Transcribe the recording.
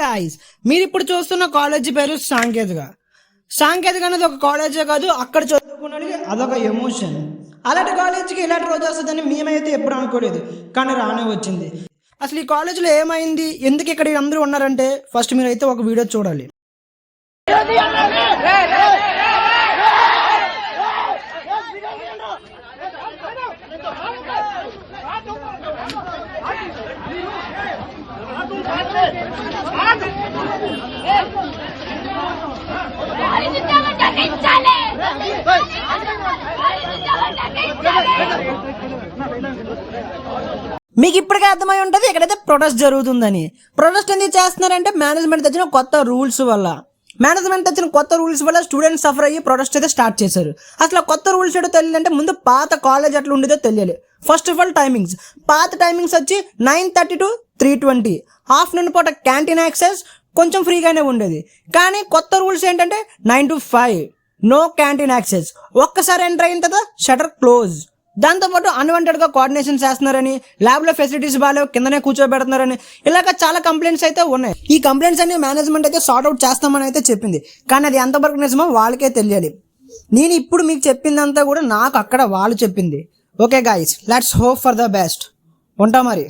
Guys, మీరు ఇప్పుడు చూస్తున్న కాలేజీ పేరు సాంకేతిక అనేది ఒక కాలేజే కాదు, అక్కడ చదువుకున్నది అదొక ఎమోషన్. అలాంటి కాలేజీకి ఇలాంటి రోజు వస్తుందని మేమైతే ఎప్పుడు అనుకోలేదు, కానీ రానే వచ్చింది. అసలు ఈ కాలేజీలో ఏమైంది, ఎందుకు ఇక్కడ అందరూ ఉన్నారంటే ఫస్ట్ మీరైతే ఒక వీడియో చూడాలి. మీకు ఇప్పటికే అర్థమై ఉంటుంది ఎక్కడైతే ప్రొటెస్ట్ జరుగుతుందని. ప్రొటెస్ట్ ఎందుకు చేస్తున్నారంటే మేనేజ్మెంట్ తెచ్చిన కొత్త రూల్స్ వల్ల స్టూడెంట్స్ సఫర్ అయ్యి ప్రొటెస్ట్ అయితే స్టార్ట్ చేశారు. అసలు కొత్త రూల్స్ ఏదో తెలియాలంటే ముందు పాత కాలేజ్ ఎట్లా ఉండేదో తెలియాలి. ఫస్ట్ ఆఫ్ ఆల్ పాత టైమింగ్స్ వచ్చి 9:30 to 3:20. ఆఫ్టర్నూన్ పూట క్యాంటీన్ యాక్సెస్ కొంచెం ఫ్రీగానే ఉండేది. కానీ కొత్త రూల్స్ ఏంటంటే 9 to 5 నో క్యాంటీన్ యాక్సెస్. ఒక్కసారి ఎంటర్ అయిన తర్వాత షటర్ క్లోజ్. దాంతోపాటు అన్వాంటెడ్గా కోఆర్డినేషన్ చేస్తున్నారని, ల్యాబ్లో ఫెసిలిటీస్ బాగాలేవు, కిందనే కూర్చోబెడుతున్నారని, ఇలాగ చాలా కంప్లైంట్స్ అయితే ఉన్నాయి. ఈ కంప్లైంట్స్ అన్ని మేనేజ్మెంట్ అయితే సార్ట్అవుట్ చేస్తామని అయితే చెప్పింది. కానీ అది ఎంతవరకు నిజమో వాళ్ళకే తెలియాలి. నేను ఇప్పుడు మీకు చెప్పిందంతా కూడా నాకు అక్కడ వాళ్ళు చెప్పింది. Okay guys, let's hope for the best. ఉంటా మరి.